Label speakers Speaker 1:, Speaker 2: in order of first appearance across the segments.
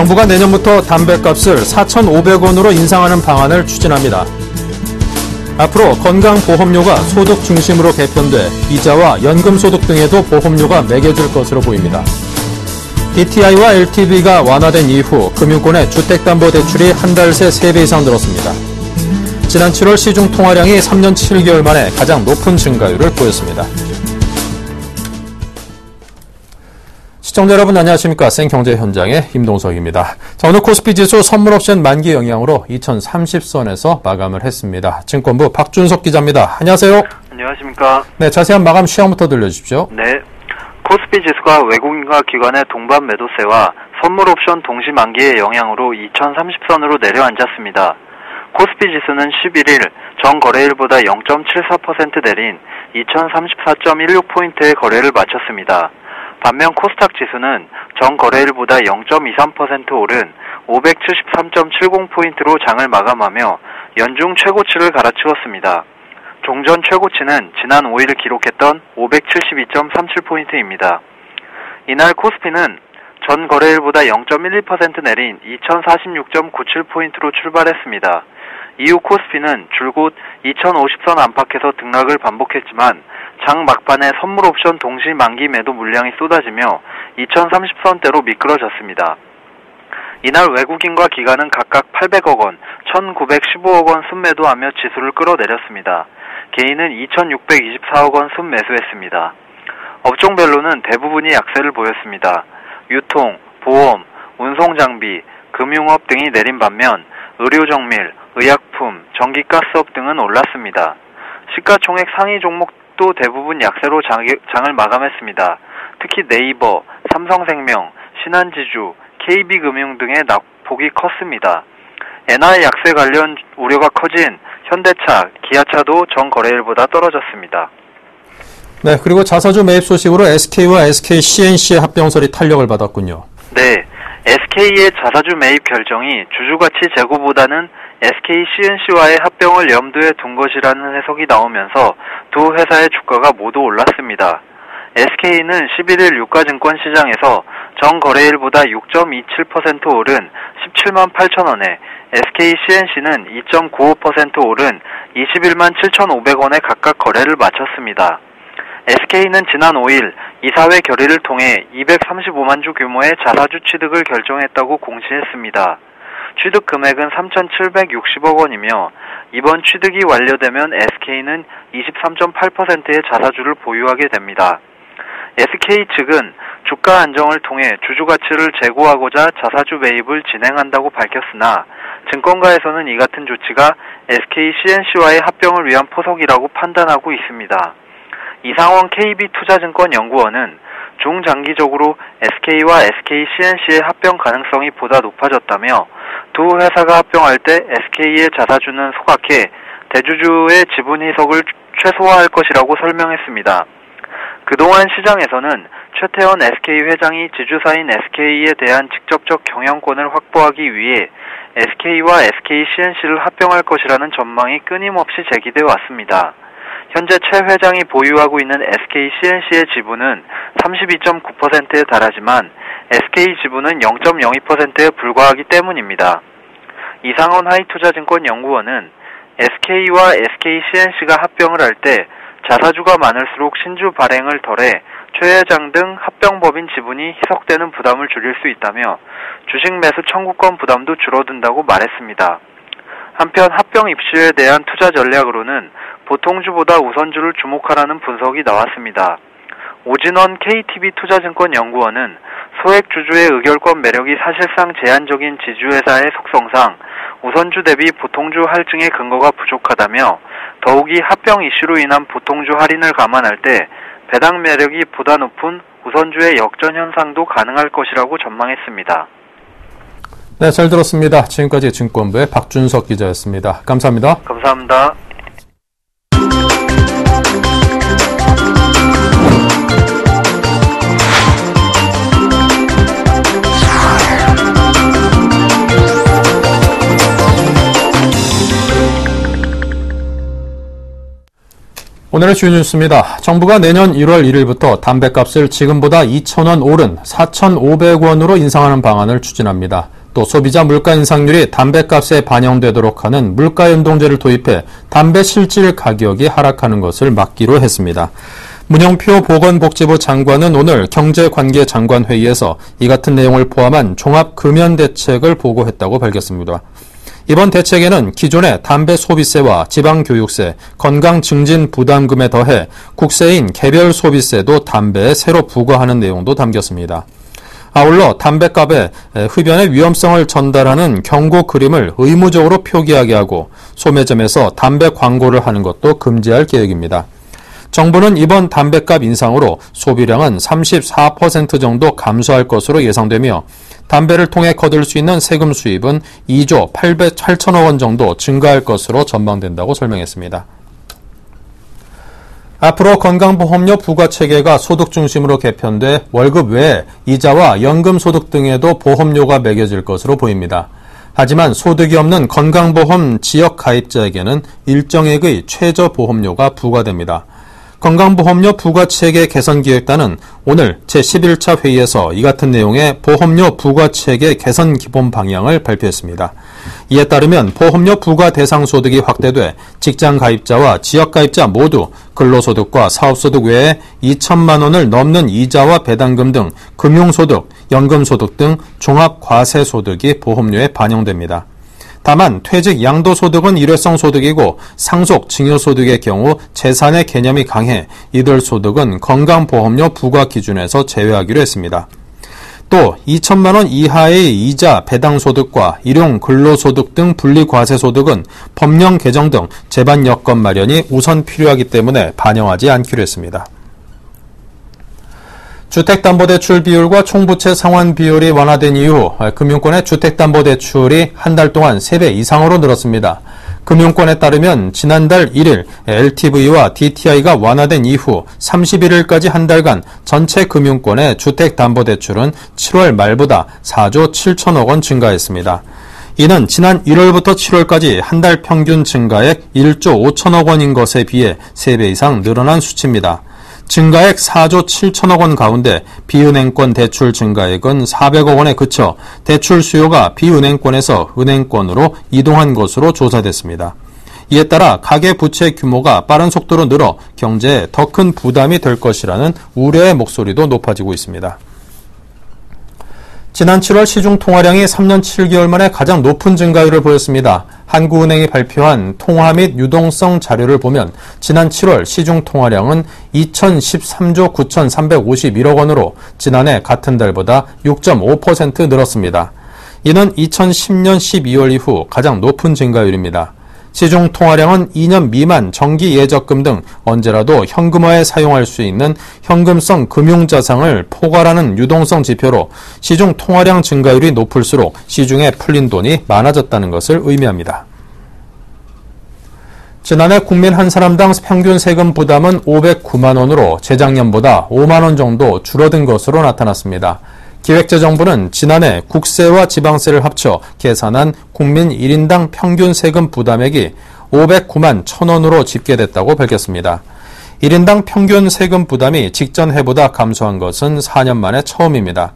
Speaker 1: 정부가 내년부터 담뱃값을 4,500원으로 인상하는 방안을 추진합니다. 앞으로 건강보험료가 소득 중심으로 개편돼 이자와 연금소득 등에도 보험료가 매겨질 것으로 보입니다. DTI와 LTV가 완화된 이후 금융권의 주택담보대출이 한 달 새 3배 이상 늘었습니다. 지난 7월 시중 통화량이 3년 7개월 만에 가장 높은 증가율을 보였습니다. 시청자 여러분 안녕하십니까. 생경제 현장의 임동석입니다. 자, 오늘 코스피 지수 선물 옵션 만기 영향으로 2030선에서 마감을 했습니다. 증권부 박준석 기자입니다. 안녕하세요.
Speaker 2: 안녕하십니까.
Speaker 1: 네, 자세한 마감 시황부터 들려주십시오.
Speaker 2: 네. 코스피 지수가 외국인과 기관의 동반 매도세와 선물 옵션 동시 만기의 영향으로 2030선으로 내려앉았습니다. 코스피 지수는 11일 전 거래일보다 0.74% 내린 2034.16포인트의 거래를 마쳤습니다. 반면 코스닥 지수는 전 거래일보다 0.23% 오른 573.70포인트로 장을 마감하며 연중 최고치를 갈아치웠습니다. 종전 최고치는 지난 5일 기록했던 572.37포인트입니다. 이날 코스피는 전 거래일보다 0.12% 내린 2046.97포인트로 출발했습니다. 이후 코스피는 줄곧 2050선 안팎에서 등락을 반복했지만 장 막판에 선물 옵션 동시 만기 매도 물량이 쏟아지며 2030선대로 미끄러졌습니다. 이날 외국인과 기관은 각각 800억 원, 1915억 원 순매도하며 지수를 끌어내렸습니다. 개인은 2624억 원 순매수했습니다. 업종별로는 대부분이 약세를 보였습니다. 유통, 보험, 운송장비, 금융업 등이 내린 반면 의료정밀, 의약품, 전기가스업 등은 올랐습니다. 시가총액 상위 종목도 대부분 약세로 장을 마감했습니다. 특히 네이버, 삼성생명, 신한지주, KB금융 등의 낙폭이 컸습니다. 엔화의 약세 관련 우려가 커진 현대차, 기아차도 전 거래일보다 떨어졌습니다.
Speaker 1: 네, 그리고 자사주 매입 소식으로 SK와 SKCNC의 합병설이 탄력을 받았군요.
Speaker 2: 네, SK의 자사주 매입 결정이 주주가치 제고보다는 SKCNC와의 합병을 염두에 둔 것이라는 해석이 나오면서 두 회사의 주가가 모두 올랐습니다. SK는 11일 유가증권 시장에서 전 거래일보다 6.27% 오른 17만 8천 원에 SKCNC는 2.95% 오른 21만 7,500원에 각각 거래를 마쳤습니다. SK는 지난 5일 이사회 결의를 통해 235만 주 규모의 자사주 취득을 결정했다고 공시했습니다. 취득 금액은 3,760억 원이며 이번 취득이 완료되면 SK는 23.8%의 자사주를 보유하게 됩니다. SK 측은 주가 안정을 통해 주주 가치를 제고하고자 자사주 매입을 진행한다고 밝혔으나 증권가에서는 이 같은 조치가 SKCNC와의 합병을 위한 포석이라고 판단하고 있습니다. 이상원 KB투자증권연구원은 중장기적으로 SK와 SKCNC의 합병 가능성이 보다 높아졌다며 두 회사가 합병할 때 SK의 자사주는 소각해 대주주의 지분 희석을 최소화할 것이라고 설명했습니다. 그동안 시장에서는 최태원 SK 회장이 지주사인 SK에 대한 직접적 경영권을 확보하기 위해 SK와 SKCNC를 합병할 것이라는 전망이 끊임없이 제기되어 왔습니다. 현재 최 회장이 보유하고 있는 SKCNC의 지분은 32.9%에 달하지만 SK 지분은 0.02%에 불과하기 때문입니다. 이상원 하이투자증권 연구원은 SK와 SKCNC가 합병을 할 때 자사주가 많을수록 신주 발행을 덜해 최 회장 등 합병법인 지분이 희석되는 부담을 줄일 수 있다며 주식 매수 청구권 부담도 줄어든다고 말했습니다. 한편 합병 입시에 대한 투자 전략으로는 보통주보다 우선주를 주목하라는 분석이 나왔습니다. 오진원 KTB 투자증권 연구원은 소액 주주의 의결권 매력이 사실상 제한적인 지주회사의 속성상 우선주 대비 보통주 할증의 근거가 부족하다며 더욱이 합병 이슈로 인한 보통주 할인을 감안할 때 배당 매력이 보다 높은 우선주의 역전 현상도 가능할 것이라고 전망했습니다.
Speaker 1: 네, 잘 들었습니다. 지금까지 증권부의 박준석 기자였습니다. 감사합니다.
Speaker 2: 감사합니다.
Speaker 1: 오늘의 주요 뉴스입니다. 정부가 내년 1월 1일부터 담뱃값을 지금보다 2,000원 오른 4,500원으로 인상하는 방안을 추진합니다. 또 소비자 물가 인상률이 담배값에 반영되도록 하는 물가연동제를 도입해 담배 실질 가격이 하락하는 것을 막기로 했습니다. 문영표 보건복지부 장관은 오늘 경제관계장관회의에서 이 같은 내용을 포함한 종합금연대책을 보고했다고 밝혔습니다. 이번 대책에는 기존의 담배 소비세와 지방교육세, 건강증진부담금에 더해 국세인 개별 소비세도 담배에 새로 부과하는 내용도 담겼습니다. 아울러 담배값에 흡연의 위험성을 전달하는 경고 그림을 의무적으로 표기하게 하고 소매점에서 담배 광고를 하는 것도 금지할 계획입니다. 정부는 이번 담배값 인상으로 소비량은 34% 정도 감소할 것으로 예상되며 담배를 통해 거둘 수 있는 세금 수입은 2조 8천억 원 정도 증가할 것으로 전망된다고 설명했습니다. 앞으로 건강보험료 부과체계가 소득 중심으로 개편돼 월급 외에 이자와 연금소득 등에도 보험료가 매겨질 것으로 보입니다. 하지만 소득이 없는 건강보험 지역가입자에게는 일정액의 최저보험료가 부과됩니다. 건강보험료 부과체계 개선기획단은 오늘 제11차 회의에서 이 같은 내용의 보험료 부과체계 개선 기본 방향을 발표했습니다. 이에 따르면 보험료 부과 대상 소득이 확대돼 직장가입자와 지역가입자 모두 근로소득과 사업소득 외에 2천만 원을 넘는 이자와 배당금 등 금융소득, 연금소득 등 종합과세소득이 보험료에 반영됩니다. 다만 퇴직 양도소득은 일회성 소득이고 상속 증여소득의 경우 재산의 개념이 강해 이들 소득은 건강보험료 부과 기준에서 제외하기로 했습니다. 또 2천만 원 이하의 이자, 배당소득과 일용 근로소득 등 분리과세소득은 법령 개정 등 제반 여건 마련이 우선 필요하기 때문에 반영하지 않기로 했습니다. 주택담보대출 비율과 총부채 상환 비율이 완화된 이후 금융권의 주택담보대출이 한 달 동안 3배 이상으로 늘었습니다. 금융권에 따르면 지난달 1일 LTV와 DTI가 완화된 이후 31일까지 한 달간 전체 금융권의 주택담보대출은 7월 말보다 4조 7천억 원 증가했습니다. 이는 지난 1월부터 7월까지 한 달 평균 증가액 1조 5천억 원인 것에 비해 3배 이상 늘어난 수치입니다. 증가액 4조 7천억 원 가운데 비은행권 대출 증가액은 400억 원에 그쳐 대출 수요가 비은행권에서 은행권으로 이동한 것으로 조사됐습니다. 이에 따라 가계부채 규모가 빠른 속도로 늘어 경제에 더 큰 부담이 될 것이라는 우려의 목소리도 높아지고 있습니다. 지난 7월 시중 통화량이 3년 7개월 만에 가장 높은 증가율을 보였습니다. 한국은행이 발표한 통화 및 유동성 자료를 보면 지난 7월 시중 통화량은 2013조 9,351억 원으로 지난해 같은 달보다 6.5% 늘었습니다. 이는 2010년 12월 이후 가장 높은 증가율입니다. 시중 통화량은 2년 미만 정기 예적금 등 언제라도 현금화에 사용할 수 있는 현금성 금융자산을 포괄하는 유동성 지표로 시중 통화량 증가율이 높을수록 시중에 풀린 돈이 많아졌다는 것을 의미합니다. 지난해 국민 한 사람당 평균 세금 부담은 509만 원으로 재작년보다 5만 원 정도 줄어든 것으로 나타났습니다. 기획재정부는 지난해 국세와 지방세를 합쳐 계산한 국민 1인당 평균 세금 부담액이 509만 1,000원으로 집계됐다고 밝혔습니다. 1인당 평균 세금 부담이 직전 해보다 감소한 것은 4년 만에 처음입니다.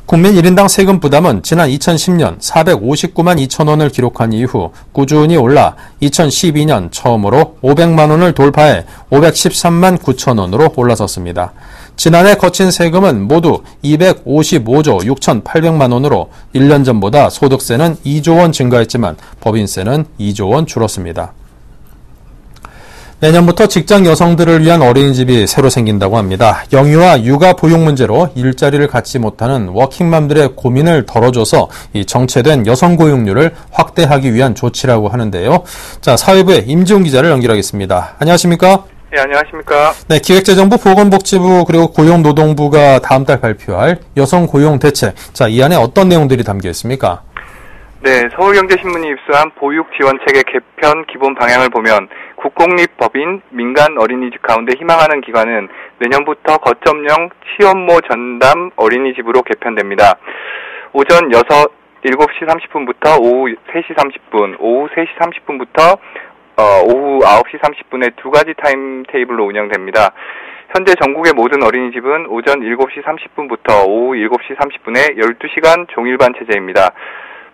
Speaker 1: 국민 1인당 세금 부담은 지난 2010년 459만 2천 원을 기록한 이후 꾸준히 올라 2012년 처음으로 500만 원을 돌파해 513만 9천 원으로 올라섰습니다. 지난해 거친 세금은 모두 255조 6,800만 원으로 1년 전보다 소득세는 2조 원 증가했지만 법인세는 2조 원 줄었습니다. 내년부터 직장 여성들을 위한 어린이집이 새로 생긴다고 합니다. 영유아 육아 보육 문제로 일자리를 갖지 못하는 워킹맘들의 고민을 덜어줘서 이 정체된 여성 고용률을 확대하기 위한 조치라고 하는데요. 자, 사회부의 임지훈 기자를 연결하겠습니다. 안녕하십니까?
Speaker 3: 네, 안녕하십니까?
Speaker 1: 네, 기획재정부, 보건복지부 그리고 고용노동부가 다음 달 발표할 여성 고용 대책. 자, 이 안에 어떤 내용들이 담겨 있습니까?
Speaker 3: 네, 서울경제신문이 입수한 보육지원체계 개편 기본 방향을 보면 국공립법인 민간 어린이집 가운데 희망하는 기관은 내년부터 거점형 시험모 전담 어린이집으로 개편됩니다. 오전 7시 30분부터 오후 3시 30분, 오후 3시 30분부터 오후 9시 30분에 두 가지 타임 테이블로 운영됩니다. 현재 전국의 모든 어린이집은 오전 7시 30분부터 오후 7시 30분에 12시간 종일반 체제입니다.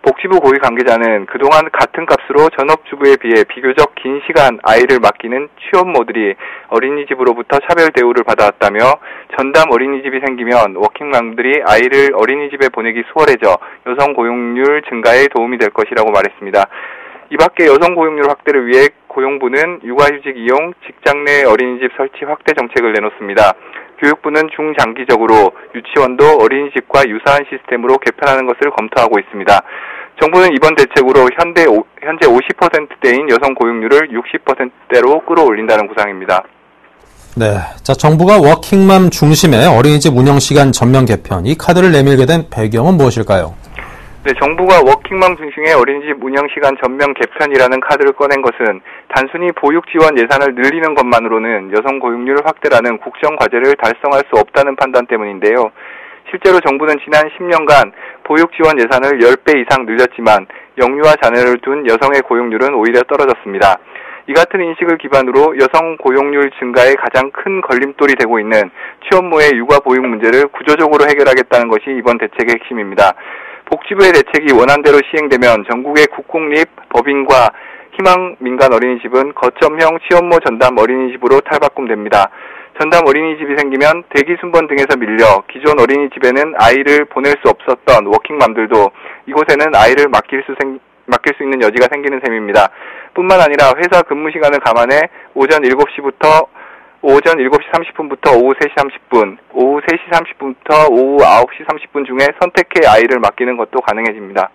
Speaker 3: 복지부 고위 관계자는 그동안 같은 값으로 전업주부에 비해 비교적 긴 시간 아이를 맡기는 취업모들이 어린이집으로부터 차별 대우를 받아왔다며 전담 어린이집이 생기면 워킹맘들이 아이를 어린이집에 보내기 수월해져 여성 고용률 증가에 도움이 될 것이라고 말했습니다. 이 밖에 여성 고용률 확대를 위해 고용부는 육아휴직 이용 직장 내 어린이집 설치 확대 정책을 내놓습니다. 교육부는 중장기적으로 유치원도 어린이집과 유사한 시스템으로 개편하는 것을 검토하고 있습니다. 정부는 이번 대책으로 현재 50%대인 여성 고용률을 60%대로 끌어올린다는 구상입니다.
Speaker 1: 네, 자, 정부가 워킹맘 중심의 어린이집 운영시간 전면 개편, 이 카드를 내밀게 된 배경은 무엇일까요?
Speaker 3: 네, 정부가 워킹맘 중심의 어린이집 운영시간 전면 개편이라는 카드를 꺼낸 것은 단순히 보육 지원 예산을 늘리는 것만으로는 여성 고용률 확대라는 국정 과제를 달성할 수 없다는 판단 때문인데요. 실제로 정부는 지난 10년간 보육 지원 예산을 10배 이상 늘렸지만 영유아 자녀를 둔 여성의 고용률은 오히려 떨어졌습니다. 이 같은 인식을 기반으로 여성 고용률 증가에 가장 큰 걸림돌이 되고 있는 취업모의 육아 보육 문제를 구조적으로 해결하겠다는 것이 이번 대책의 핵심입니다. 복지부의 대책이 원안대로 시행되면 전국의 국공립, 법인과 희망 민간 어린이집은 거점형 취업모 전담 어린이집으로 탈바꿈됩니다. 전담 어린이집이 생기면 대기 순번 등에서 밀려 기존 어린이집에는 아이를 보낼 수 없었던 워킹맘들도 이곳에는 아이를 맡길 수 있는 여지가 생기는 셈입니다. 뿐만 아니라 회사 근무 시간을 감안해 오전 7시 30분부터 오후 3시 30분, 오후 3시 30분부터 오후 9시 30분 중에 선택해 아이를 맡기는 것도 가능해집니다.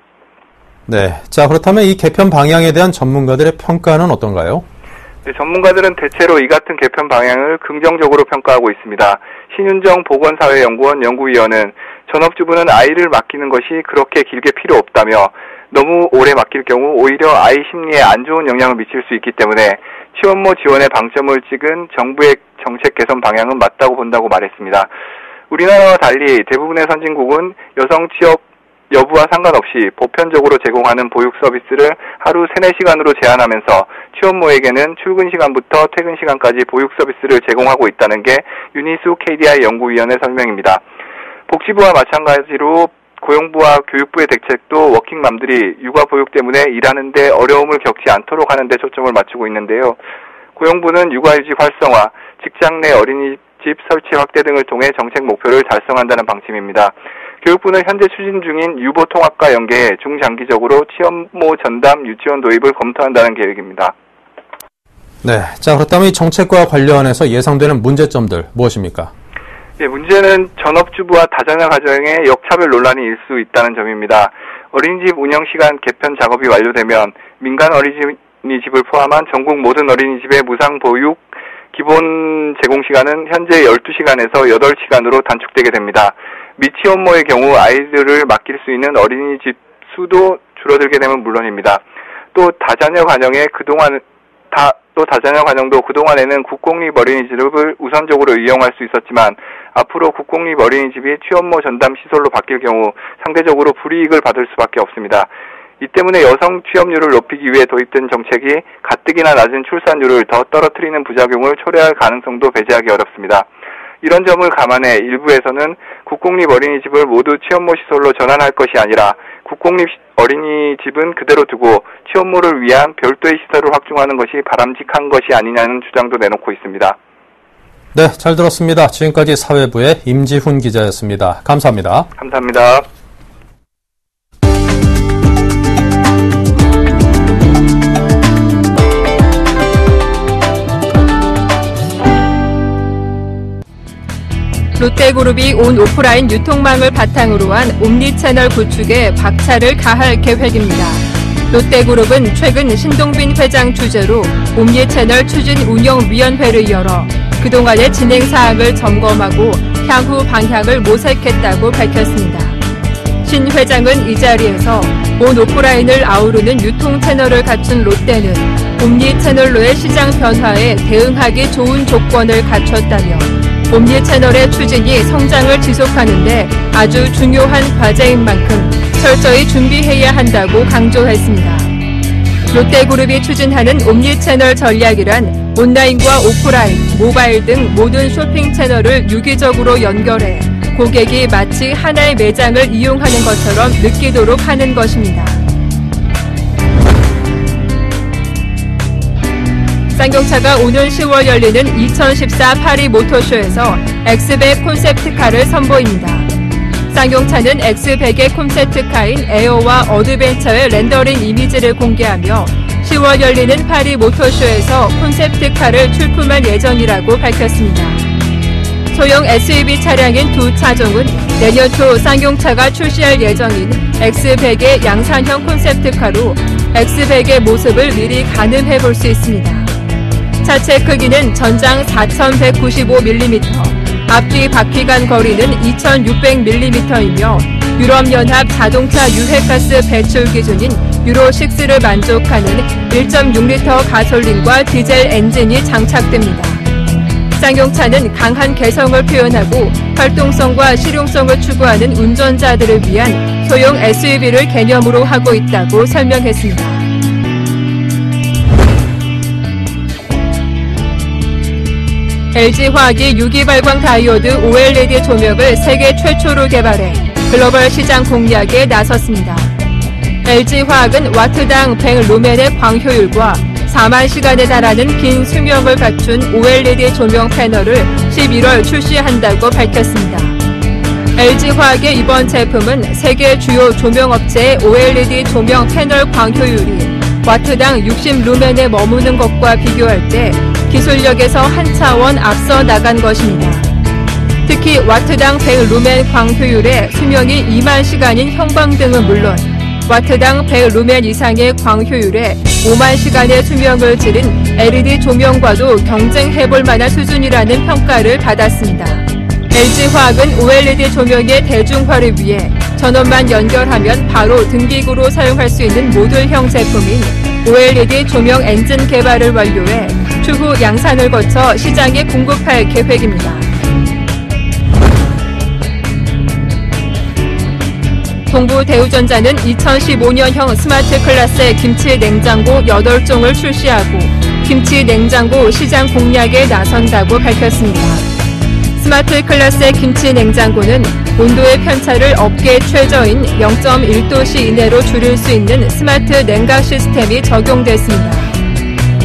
Speaker 3: 네,
Speaker 1: 자, 그렇다면 이 개편 방향에 대한 전문가들의 평가는 어떤가요?
Speaker 3: 네, 전문가들은 대체로 이 같은 개편 방향을 긍정적으로 평가하고 있습니다. 신윤정 보건사회연구원 연구위원은 전업주부는 아이를 맡기는 것이 그렇게 길게 필요 없다며 너무 오래 맡길 경우 오히려 아이 심리에 안 좋은 영향을 미칠 수 있기 때문에 취업모 지원에 방점을 찍은 정부의 정책 개선 방향은 맞다고 본다고 말했습니다. 우리나라와 달리 대부분의 선진국은 여성 취업 여부와 상관없이 보편적으로 제공하는 보육 서비스를 하루 3-4시간으로 제한하면서 취업모에게는 출근 시간부터 퇴근 시간까지 보육 서비스를 제공하고 있다는 게 유니수 KDI 연구위원회 설명입니다. 복지부와 마찬가지로 고용부와 교육부의 대책도 워킹맘들이 육아 보육 때문에 일하는데 어려움을 겪지 않도록 하는 데 초점을 맞추고 있는데요. 고용부는 육아휴직 활성화, 직장 내 어린이집 설치 확대 등을 통해 정책 목표를 달성한다는 방침입니다. 교육부는 현재 추진 중인 유보통합과 연계해 중장기적으로 취업모 전담 유치원 도입을 검토한다는 계획입니다.
Speaker 1: 네, 자, 그렇다면 이 정책과 관련해서 예상되는 문제점들 무엇입니까?
Speaker 3: 예, 문제는 전업주부와 다자녀 가정의 역차별 논란이 일 수 있다는 점입니다. 어린이집 운영시간 개편 작업이 완료되면 민간 어린이집을 포함한 전국 모든 어린이집의 무상 보육 기본 제공 시간은 현재 12시간에서 8시간으로 단축되게 됩니다. 미취업모의 경우 아이들을 맡길 수 있는 어린이집 수도 줄어들게 되면 물론입니다. 또 다자녀 가정도 그동안에는 국공립 어린이집을 우선적으로 이용할 수 있었지만 앞으로 국공립 어린이집이 취업모 전담 시설로 바뀔 경우 상대적으로 불이익을 받을 수밖에 없습니다. 이 때문에 여성 취업률을 높이기 위해 도입된 정책이 가뜩이나 낮은 출산율을 더 떨어뜨리는 부작용을 초래할 가능성도 배제하기 어렵습니다. 이런 점을 감안해 일부에서는 국공립 어린이집을 모두 취업모 시설로 전환할 것이 아니라 국공립 어린이집은 그대로 두고 취업모를 위한 별도의 시설을 확충하는 것이 바람직한 것이 아니냐는 주장도 내놓고 있습니다.
Speaker 1: 네, 잘 들었습니다. 지금까지 사회부의 임지훈 기자였습니다. 감사합니다.
Speaker 3: 감사합니다.
Speaker 4: 롯데그룹이 온 오프라인 유통망을 바탕으로 한 옴니채널 구축에 박차를 가할 계획입니다. 롯데그룹은 최근 신동빈 회장 주재로 옴니채널 추진운영위원회를 열어 그동안의 진행 사항을 점검하고 향후 방향을 모색했다고 밝혔습니다. 신 회장은 이 자리에서 온 오프라인을 아우르는 유통 채널을 갖춘 롯데는 옴니채널로의 시장 변화에 대응하기 좋은 조건을 갖췄다며 옴니채널의 추진이 성장을 지속하는 데 아주 중요한 과제인 만큼 철저히 준비해야 한다고 강조했습니다. 롯데그룹이 추진하는 옴니채널 전략이란 온라인과 오프라인, 모바일 등 모든 쇼핑 채널을 유기적으로 연결해 고객이 마치 하나의 매장을 이용하는 것처럼 느끼도록 하는 것입니다. 쌍용차가 오는 10월 열리는 2014 파리 모터쇼에서 X100 콘셉트카를 선보입니다. 쌍용차는 X100의 콘셉트카인 에어와 어드벤처의 렌더링 이미지를 공개하며 10월 열리는 파리 모터쇼에서 콘셉트카를 출품할 예정이라고 밝혔습니다. 소형 SUV 차량인 두 차종은 내년 초 쌍용차가 출시할 예정인 X100의 양산형 콘셉트카로 X100의 모습을 미리 가늠해 볼 수 있습니다. 차체 크기는 전장 4195mm, 앞뒤 바퀴간 거리는 2600mm이며 유럽연합 자동차 유해가스 배출 기준인 유로6를 만족하는 1.6L 가솔린과 디젤 엔진이 장착됩니다. 쌍용차는 강한 개성을 표현하고 활동성과 실용성을 추구하는 운전자들을 위한 소형 SUV를 개념으로 하고 있다고 설명했습니다. LG화학이 유기발광 다이오드 OLED 조명을 세계 최초로 개발해 글로벌 시장 공략에 나섰습니다. LG화학은 와트당 100루멘의 광효율과 4만 시간에 달하는 긴 수명을 갖춘 OLED 조명 패널을 11월 출시한다고 밝혔습니다. LG화학의 이번 제품은 세계 주요 조명업체의 OLED 조명 패널 광효율이 와트당 60루멘에 머무는 것과 비교할 때 기술력에서 한 차원 앞서 나간 것입니다. 특히 와트당 100루멘 광효율의 수명이 2만 시간인 형광등은 물론 와트당 100루멘 이상의 광효율에 5만 시간의 수명을 지닌 LED 조명과도 경쟁해볼 만한 수준이라는 평가를 받았습니다. LG화학은 OLED 조명의 대중화를 위해 전원만 연결하면 바로 등기구로 사용할 수 있는 모듈형 제품인 OLED 조명 엔진 개발을 완료해 추후 양산을 거쳐 시장에 공급할 계획입니다. 동부대우전자는 2015년형 스마트 클래스의 김치 냉장고 8종을 출시하고 김치 냉장고 시장 공략에 나선다고 밝혔습니다. 스마트 클래스의 김치 냉장고는 온도의 편차를 업계 최저인 0.1도씨 이내로 줄일 수 있는 스마트 냉각 시스템이 적용됐습니다.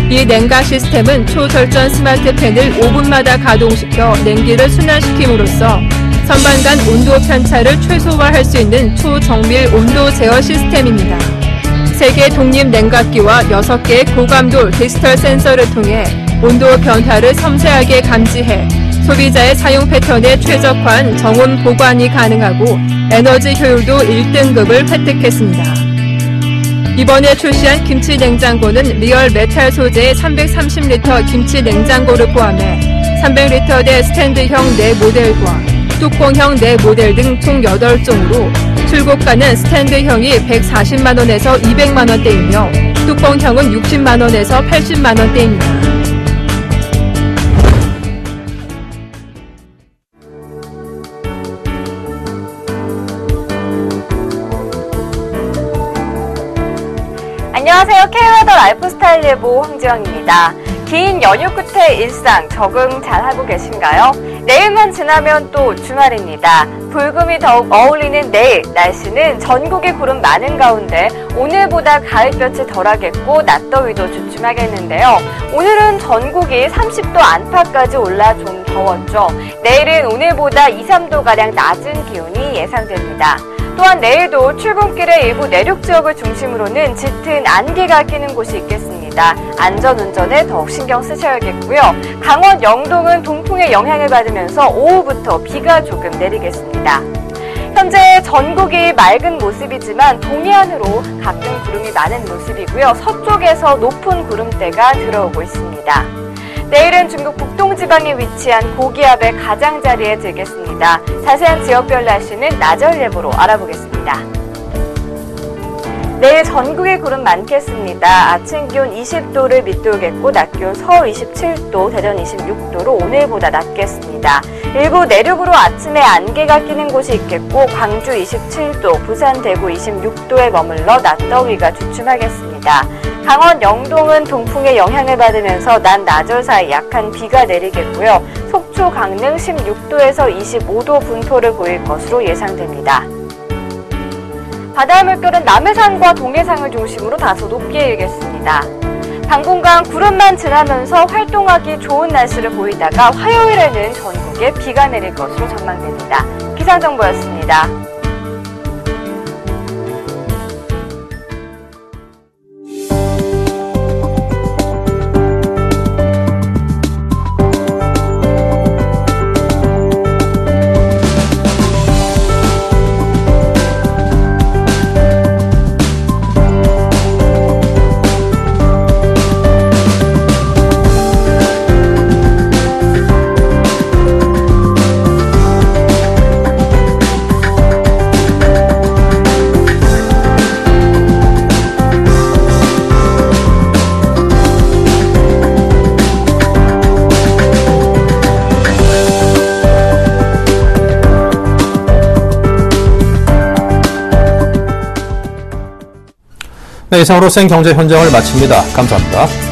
Speaker 4: 이 냉각 시스템은 초절전 스마트 팬을 5분마다 가동시켜 냉기를 순환시킴으로써 선반 간 온도 편차를 최소화할 수 있는 초정밀 온도 제어 시스템입니다. 3개 독립 냉각기와 6개의 고감도 디지털 센서를 통해 온도 변화를 섬세하게 감지해 소비자의 사용 패턴에 최적화한 정온 보관이 가능하고 에너지 효율도 1등급을 획득했습니다. 이번에 출시한 김치 냉장고는 리얼 메탈 소재의 330리터 김치 냉장고를 포함해 300리터대 스탠드형 4모델과 뚜껑형 4모델 등 총 8종으로 출고가는 스탠드형이 140만원에서 200만원대이며 뚜껑형은 60만원에서 80만원대입니다.
Speaker 5: 안녕하세요. K웨더 라이프스타일 예보 황지영입니다. 긴 연휴 끝의 일상 적응 잘 하고 계신가요? 내일만 지나면 또 주말입니다. 불금이 더욱 어울리는 내일, 날씨는 전국에 구름 많은 가운데 오늘보다 가을볕이 덜하겠고 낮더위도 주춤하겠는데요. 오늘은 전국이 30도 안팎까지 올라 좀 더웠죠. 내일은 오늘보다 2, 3도가량 낮은 기온이 예상됩니다. 또한 내일도 출근길에 일부 내륙 지역을 중심으로는 짙은 안개가 끼는 곳이 있겠습니다. 안전운전에 더욱 신경 쓰셔야겠고요. 강원 영동은 동풍의 영향을 받으면서 오후부터 비가 조금 내리겠습니다. 현재 전국이 맑은 모습이지만 동해안으로 가끔 구름이 많은 모습이고요. 서쪽에서 높은 구름대가 들어오고 있습니다. 내일은 중국 북동지방에 위치한 고기압의 가장자리에 들겠습니다. 자세한 지역별 날씨는 나절 예보로 알아보겠습니다. 내일 전국에 구름 많겠습니다. 아침 기온 20도를 밑돌겠고 낮 기온 서울 27도, 대전 26도로 오늘보다 낮겠습니다. 일부 내륙으로 아침에 안개가 끼는 곳이 있겠고 광주 27도, 부산, 대구 26도에 머물러 낮더위가 주춤하겠습니다. 예상됩니다. 강원 영동은 동풍의 영향을 받으면서 낮 낮을 사이 약한 비가 내리겠고요. 속초, 강릉 16도에서 25도 분포를 보일 것으로 예상됩니다. 바다의 물결은 남해상과 동해상을 중심으로 다소 높게 일겠습니다. 당분간 구름만 지나면서 활동하기 좋은 날씨를 보이다가 화요일에는 전국에 비가 내릴 것으로 전망됩니다. 기상정보였습니다.
Speaker 1: 네, 이상으로 생경제 현장을 마칩니다. 감사합니다.